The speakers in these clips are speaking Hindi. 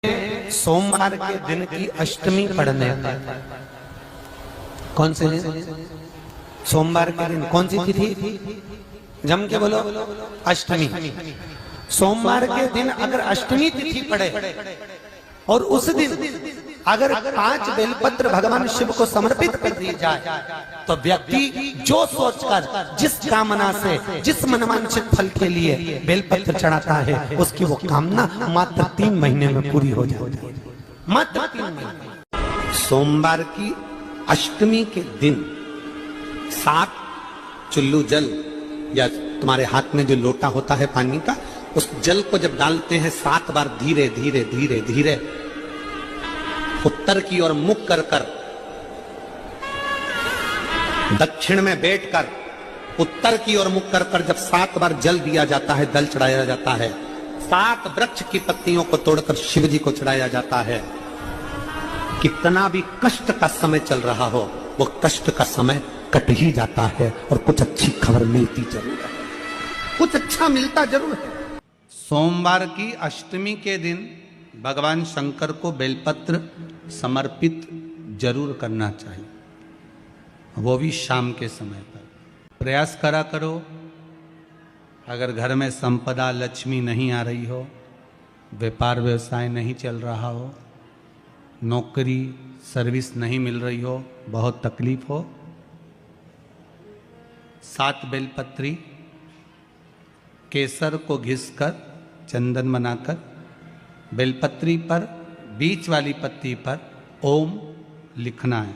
सोमवार के दिन की अष्टमी पढ़ने पर। कौन से दिन? सोमवार के दिन कौन सी तिथि? जम के बोलो। अष्टमी। सोमवार के दिन अगर अष्टमी तिथि पड़े और उस दिन अगर 5 बेलपत्र भगवान शिव को समर्पित कर दी जाए तो व्यक्ति जो सोचकर, जिस कामना से, जिस मनवांछित फल के लिए बेलपत्र चढ़ाता है, उसकी वो कामना मात्र 3 महीने में पूरी हो जाती है। मात्र 3 महीने। सोमवार की अष्टमी के दिन 7 चुल्लू जल या तुम्हारे हाथ में जो लोटा होता है पानी का, उस जल को जब डालते हैं 7 बार धीरे धीरे धीरे धीरे उत्तर की ओर मुख कर कर, दक्षिण में बैठकर उत्तर की ओर मुख कर कर जब 7 बार जल दिया जाता है, जल चढ़ाया जाता है, 7 वृक्ष की पत्तियों को तोड़कर शिव जी को चढ़ाया जाता है। कितना भी कष्ट का समय चल रहा हो, वो कष्ट का समय कट ही जाता है और कुछ अच्छी खबर मिलती जरूर है, कुछ अच्छा मिलता जरूर है। सोमवार की अष्टमी के दिन भगवान शंकर को बेलपत्र समर्पित जरूर करना चाहिए, वो भी शाम के समय पर। प्रयास करा करो, अगर घर में संपदा लक्ष्मी नहीं आ रही हो, व्यापार व्यवसाय नहीं चल रहा हो, नौकरी सर्विस नहीं मिल रही हो, बहुत तकलीफ हो, 7 बेलपत्री केसर को घिसकर चंदन बनाकर बेलपत्री पर बीच वाली पत्ती पर ओम लिखना है।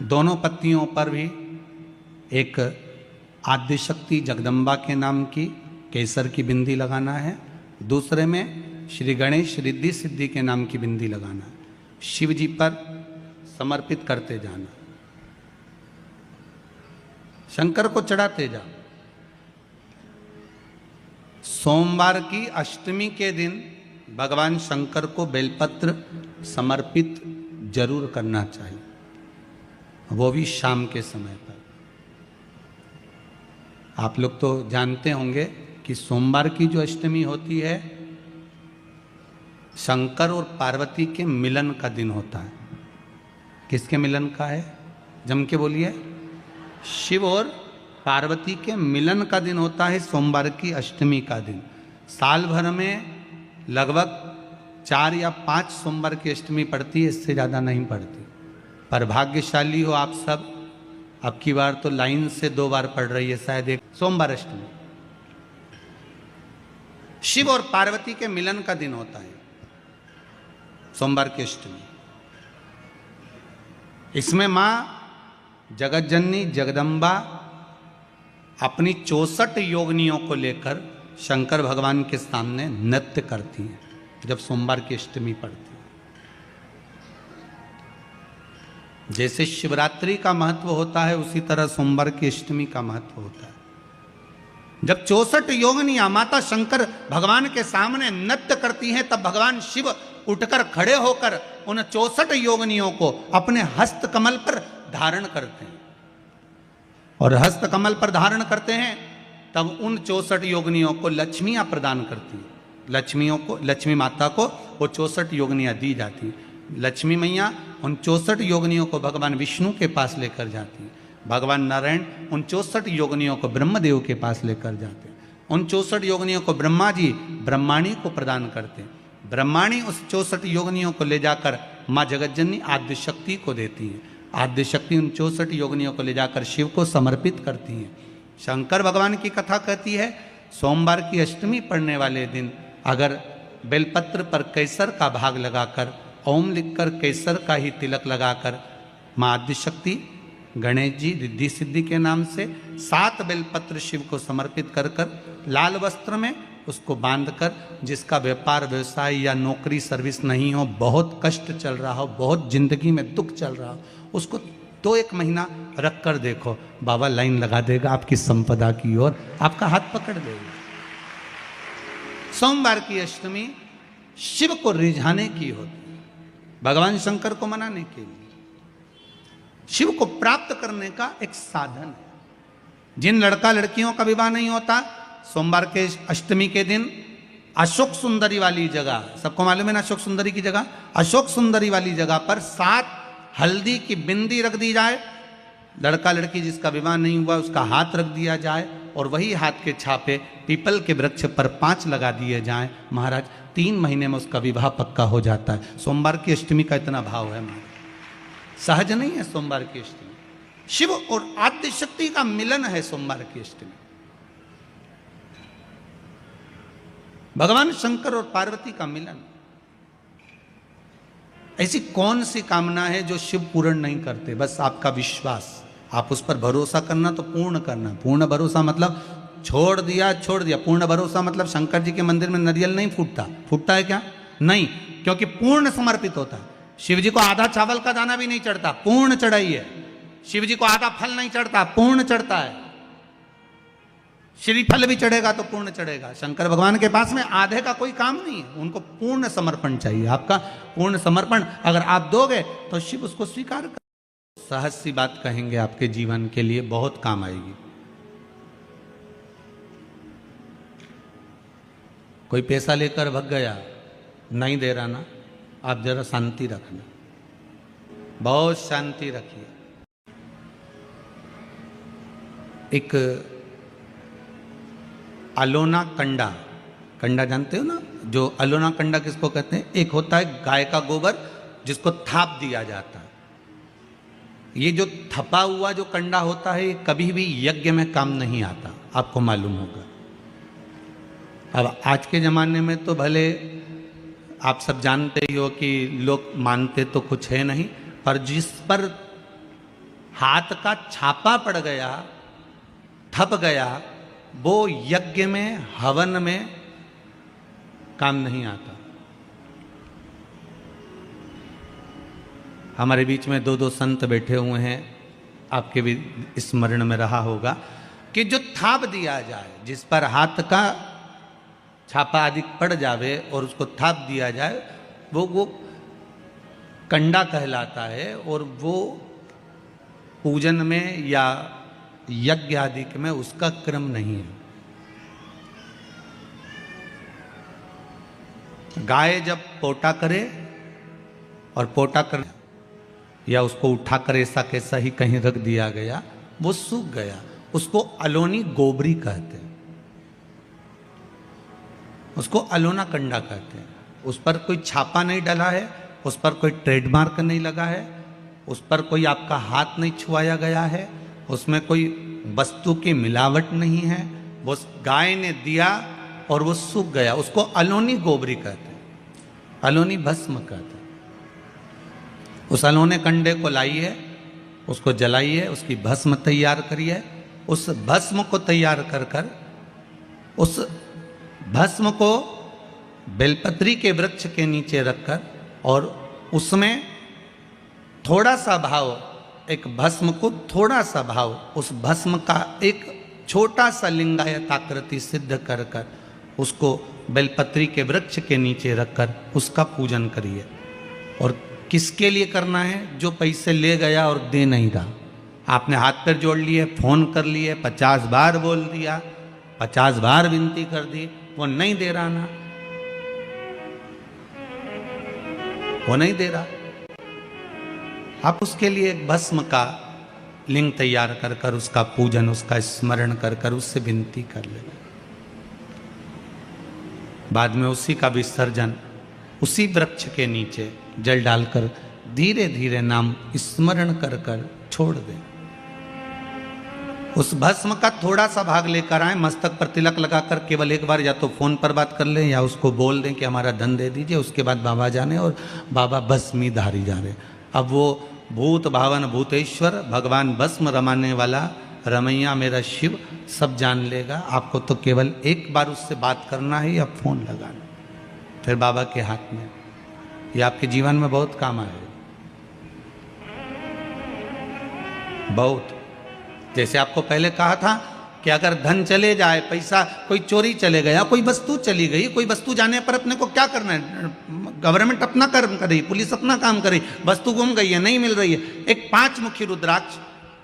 दोनों पत्तियों पर भी एक आद्यशक्ति जगदम्बा के नाम की केसर की बिंदी लगाना है, दूसरे में श्री गणेश रिद्धि सिद्धि के नाम की बिंदी लगाना है। शिव जी पर समर्पित करते जाना, शंकर को चढ़ाते जाओ। सोमवार की अष्टमी के दिन भगवान शंकर को बेलपत्र समर्पित जरूर करना चाहिए, वो भी शाम के समय पर। आप लोग तो जानते होंगे कि सोमवार की जो अष्टमी होती है, शंकर और पार्वती के मिलन का दिन होता है। किसके मिलन का है? जम के बोलिए। शिव और पार्वती के मिलन का दिन होता है सोमवार की अष्टमी का दिन। साल भर में लगभग 4 या 5 सोमवार की अष्टमी पड़ती है, इससे ज़्यादा नहीं पड़ती। पर भाग्यशाली हो आप सब, अब की बार तो लाइन से 2 बार पड़ रही है शायद एक सोमवार अष्टमी। शिव और पार्वती के मिलन का दिन होता है सोमवार की अष्टमी। इसमें मां जगत जननी जगदम्बा अपनी 64 योगिनियों को लेकर शंकर भगवान के सामने नृत्य करती हैं जब सोमवार की अष्टमी पड़ती है। जैसे शिवरात्रि का महत्व होता है, उसी तरह सोमवार की अष्टमी का महत्व होता है। जब 64 योगिनियां माता शंकर भगवान के सामने नृत्य करती हैं, तब भगवान शिव उठकर खड़े होकर उन 64 योगिनियों को अपने हस्त कमल पर धारण करते हैं, और हस्त कमल पर धारण करते हैं तब उन 64 योगिनियों को लक्ष्मियां प्रदान करती हैं। लक्ष्मियों को, लक्ष्मी माता को वो 64 योगिनियां दी जाती हैं। लक्ष्मी मैया उन 64 योगिनियों को भगवान विष्णु के पास लेकर जाती हैं। भगवान नारायण उन 64 योगिनियों को ब्रह्मदेव के पास लेकर जाते हैं। उन 64 योगिनियों को ब्रह्मा जी ब्रह्माणी को प्रदान करते हैं। ब्रह्माणी उस 64 योगिनियों को ले जाकर माँ जगतजननी आद्य शक्ति को देती हैं। आद्य शक्ति उन 64 योगिनियों को ले जाकर शिव को समर्पित करती हैं। शंकर भगवान की कथा कहती है, सोमवार की अष्टमी पड़ने वाले दिन अगर बेलपत्र पर केसर का भाग लगाकर, ओम लिखकर केसर का ही तिलक लगाकर माँ आद्य शक्ति गणेश जी रिद्धि सिद्धि के नाम से 7 बेलपत्र शिव को समर्पित कर कर लाल वस्त्र में उसको बांधकर, जिसका व्यापार व्यवसाय या नौकरी सर्विस नहीं हो, बहुत कष्ट चल रहा हो, बहुत जिंदगी में दुख चल रहा हो, उसको 2-1 महीना रख कर देखो, बाबा लाइन लगा देगा आपकी संपदा की ओर, आपका हाथ पकड़ देगा। सोमवार की अष्टमी शिव को रिझाने की होती है, भगवान शंकर को मनाने के लिए, शिव को प्राप्त करने का एक साधन है। जिन लड़का लड़कियों का विवाह नहीं होता, सोमवार के अष्टमी के दिन अशोक सुंदरी वाली जगह, सबको मालूम है ना अशोक सुंदरी की जगह, अशोक सुंदरी वाली जगह पर 7 हल्दी की बिंदी रख दी जाए, लड़का लड़की जिसका विवाह नहीं हुआ उसका हाथ रख दिया जाए, और वही हाथ के छापे पीपल के वृक्ष पर 5 लगा दिए जाएं, महाराज 3 महीने में उसका विवाह पक्का हो जाता है। सोमवार की अष्टमी का इतना भाव है महाराज, सहज नहीं है सोमवार की अष्टमी, शिव और आद्य शक्ति का मिलन है सोमवार की अष्टमी। भगवान शंकर और पार्वती का मिलन। ऐसी कौन सी कामना है जो शिव पूर्ण नहीं करते? बस आपका विश्वास, आप उस पर भरोसा करना तो पूर्ण करना। पूर्ण भरोसा मतलब छोड़ दिया छोड़ दिया। पूर्ण भरोसा मतलब शंकर जी के मंदिर में नारियल नहीं फूटता, फूटता है क्या? नहीं, क्योंकि पूर्ण समर्पित होता है। शिव जी को आधा चावल का दाना भी नहीं चढ़ता, पूर्ण चढ़ाई है। शिव जी को आधा फल नहीं चढ़ता, पूर्ण चढ़ता है। श्रीफल भी चढ़ेगा तो पूर्ण चढ़ेगा। शंकर भगवान के पास में आधे का कोई काम नहीं है, उनको पूर्ण समर्पण चाहिए। आपका पूर्ण समर्पण अगर आप दोगे तो शिव उसको स्वीकार कर। सहज सी बात कहेंगे, आपके जीवन के लिए बहुत काम आएगी। कोई पैसा लेकर भग गया, नहीं दे रहा ना, आप जरा शांति रखना, बहुत शांति रखिए। एक अलोना कंडा, कंडा जानते हो ना, जो अलोना कंडा किसको कहते हैं? एक होता है गाय का गोबर जिसको थाप दिया जाता है। ये जो थपा हुआ जो कंडा होता है ये कभी भी यज्ञ में काम नहीं आता, आपको मालूम होगा। अब आज के ज़माने में तो भले आप सब जानते ही हो कि लोग मानते तो कुछ है नहीं, पर जिस पर हाथ का छापा पड़ गया, थप गया, वो यज्ञ में हवन में काम नहीं आता। हमारे बीच में 2 संत बैठे हुए हैं, आपके भी स्मरण में रहा होगा कि जो थाप दिया जाए, जिस पर हाथ का छापा आदि पड़ जावे और उसको थाप दिया जाए, वो कंडा कहलाता है। और वो पूजन में या यज्ञ आदि में उसका क्रम नहीं है। गाय जब पोटा करे और पोटा कर या उसको उठाकर ऐसा कैसा ही कहीं रख दिया गया, वो सूख गया, उसको अलोनी गोबरी कहते हैं, उसको अलोना कंडा कहते हैं। उस पर कोई छापा नहीं डला है, उस पर कोई ट्रेडमार्क नहीं लगा है, उस पर कोई आपका हाथ नहीं छुआया गया है, उसमें कोई वस्तु की मिलावट नहीं है। वो गाय ने दिया और वो सूख गया, उसको अलोनी गोबरी कहते हैं, अलोनी भस्म कहते हैं। उस अलोने कंडे को लाइए, उसको जलाइए, उसकी भस्म तैयार करिए। उस भस्म को तैयार कर कर उस भस्म को बेलपत्री के वृक्ष के नीचे रखकर और उसमें थोड़ा सा भाव, एक भस्म को थोड़ा सा भाव, उस भस्म का एक छोटा सा लिंगायत आकृति सिद्ध कर कर उसको बेलपत्री के वृक्ष के नीचे रखकर उसका पूजन करिए। और किसके लिए करना है? जो पैसे ले गया और दे नहीं रहा। आपने हाथ पैर जोड़ लिए, फोन कर लिए, 50 बार बोल दिया, 50 बार विनती कर दी, वो नहीं दे रहा ना, वो नहीं दे रहा। आप उसके लिए एक भस्म का लिंग तैयार कर कर उसका पूजन, उसका स्मरण कर कर उससे विनती कर लेना। बाद में उसी का विसर्जन उसी वृक्ष के नीचे जल डालकर धीरे धीरे नाम स्मरण कर कर छोड़ दें। उस भस्म का थोड़ा सा भाग लेकर आए, मस्तक पर तिलक लगाकर केवल एक बार या तो फोन पर बात कर लें या उसको बोल दें कि हमारा धन दे दीजिए। उसके बाद बाबा जाने और बाबा भस्मी धारी जा रहे। अब वो भूत भावन भूतेश्वर भगवान भस्म रमाने वाला रमैया मेरा शिव सब जान लेगा। आपको तो केवल एक बार उससे बात करना है या फोन लगाना, फिर बाबा के हाथ में। ये आपके जीवन में बहुत काम आएगा, बहुत। जैसे आपको पहले कहा था कि अगर धन चले जाए, पैसा कोई चोरी चले गया, कोई वस्तु चली गई, कोई वस्तु जाने पर अपने को क्या करना है? गवर्नमेंट अपना कर्म कर रही, पुलिस अपना काम कर रही, वस्तु गुम गई है, नहीं मिल रही है, एक 5 मुखी रुद्राक्ष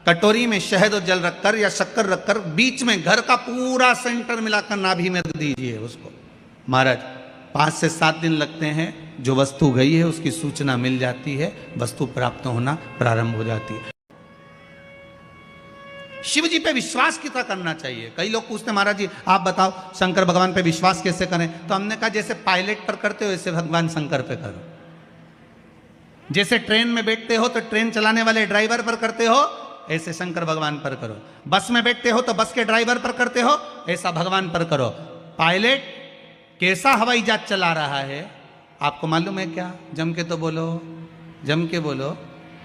कटोरी में शहद और जल रखकर या शक्कर रखकर बीच में घर का पूरा सेंटर मिलाकर नाभि में रख दीजिए उसको। महाराज 5 से 7 दिन लगते हैं, जो वस्तु गई है उसकी सूचना मिल जाती है, वस्तु प्राप्त होना प्रारंभ हो जाती है। शिव जी पे विश्वास कितना करना चाहिए? कई लोग पूछते हैं महाराज जी आप बताओ शंकर भगवान पे विश्वास कैसे करें? तो हमने कहा जैसे पायलट पर करते हो ऐसे भगवान शंकर पे करो। जैसे ट्रेन में बैठते हो तो ट्रेन चलाने वाले ड्राइवर पर करते हो, ऐसे शंकर भगवान पर करो। बस में बैठते हो तो बस के ड्राइवर पर करते हो, ऐसा भगवान पर करो। पायलट कैसा हवाई जहाज चला रहा है आपको मालूम है क्या? जम के तो बोलो, जम के बोलो।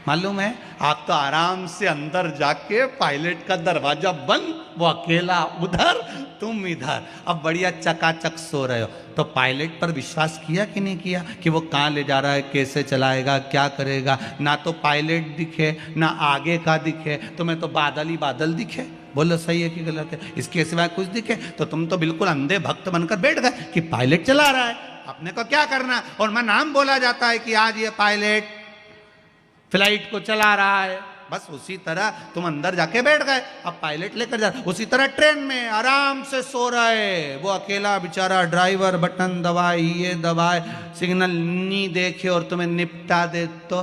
मालूम है? आप तो आराम से अंदर जाके पायलट का दरवाजा बंद, वो अकेला उधर तुम इधर, अब बढ़िया चकाचक सो रहे हो। तो पायलट पर विश्वास किया कि नहीं किया कि वो कहाँ ले जा रहा है, कैसे चलाएगा, क्या करेगा? ना तो पायलट दिखे ना आगे का दिखे, तुम्हें तो बादल ही बादल दिखे। बोलो सही है कि गलत है? इसके सिवाय कुछ दिखे तो तुम तो बिल्कुल अंधे भक्त बनकर बैठ गए कि पायलट चला रहा है, अपने को क्या करना। और मैं नाम बोला जाता है कि आज ये पायलट फ्लाइट को चला रहा है, बस उसी तरह तुम अंदर जाके बैठ गए, अब पायलट लेकर जा। उसी तरह ट्रेन में आराम से सो रहे, वो अकेला बेचारा ड्राइवर बटन दबाए, ये दबाए, सिग्नल नहीं देखे और तुम्हें निपटा दे। तो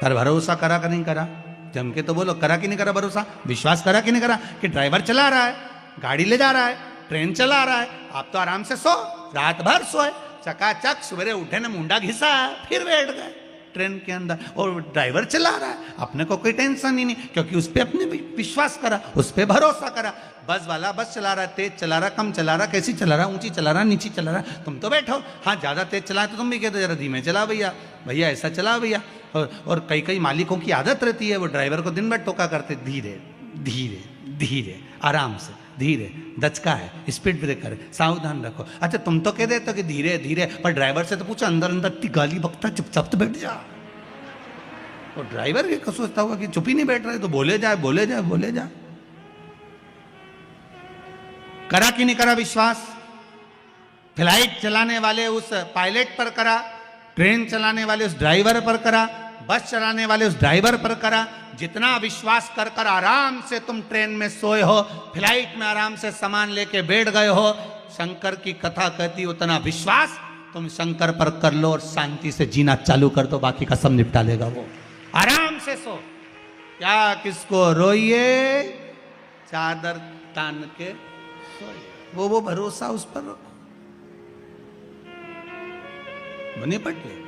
पर भरोसा करा कि नहीं करा? जम के तो बोलो, करा कि नहीं करा भरोसा? विश्वास करा कि नहीं करा कि ड्राइवर चला रहा है, गाड़ी ले जा रहा है, ट्रेन चला रहा है, आप तो आराम से सो, रात भर सोए, चकाचक सवेरे उठे ना मुंडा घिसा फिर बैठ गए ट्रेन के अंदर, और ड्राइवर चला रहा है, अपने को कोई टेंशन ही नहीं, क्योंकि उस पर अपने विश्वास करा, उस पर भरोसा करा। बस वाला बस चला रहा है, तेज चला रहा, कम चला रहा, कैसी चला रहा, ऊंची चला रहा, नीची चला रहा, तुम तो बैठो। हाँ ज्यादा तेज चला तो तुम भी कहते जरा धीमे चला भैया, भैया ऐसा चला भैया। और कई कई मालिकों की आदत रहती है, वो ड्राइवर को दिन भर टोका करते, धीरे धीरे धीरे, आराम से, धीरे, दचका है, स्पीड ब्रेकर है, सावधान रखो। अच्छा तुम तो कह देते हो कि धीरे धीरे, पर ड्राइवर से तो पूछो, अंदर अंदर इतनी गाली बकता, चुपचाप तो बैठ जा। और ड्राइवर ये सोचता होगा कि चुप ही नहीं बैठ रहे, तो बोले जाए बोले जाए बोले जाए। करा कि नहीं करा विश्वास? फ्लाइट चलाने वाले उस पायलट पर करा, ट्रेन चलाने वाले उस ड्राइवर पर करा, बस चलाने वाले उस ड्राइवर पर करा। जितना विश्वास कर कर आराम से तुम ट्रेन में सोए हो, फ्लाइट में आराम से सामान लेके बैठ गए हो, शंकर की कथा कहती उतना विश्वास तुम शंकर पर कर लो और शांति से जीना चालू कर दो, बाकी का सब निपटा लेगा वो। आराम से सो, क्या किसको रोइए, चादर तान के सोइए, वो भरोसा उस पर रखो, बने पट ले।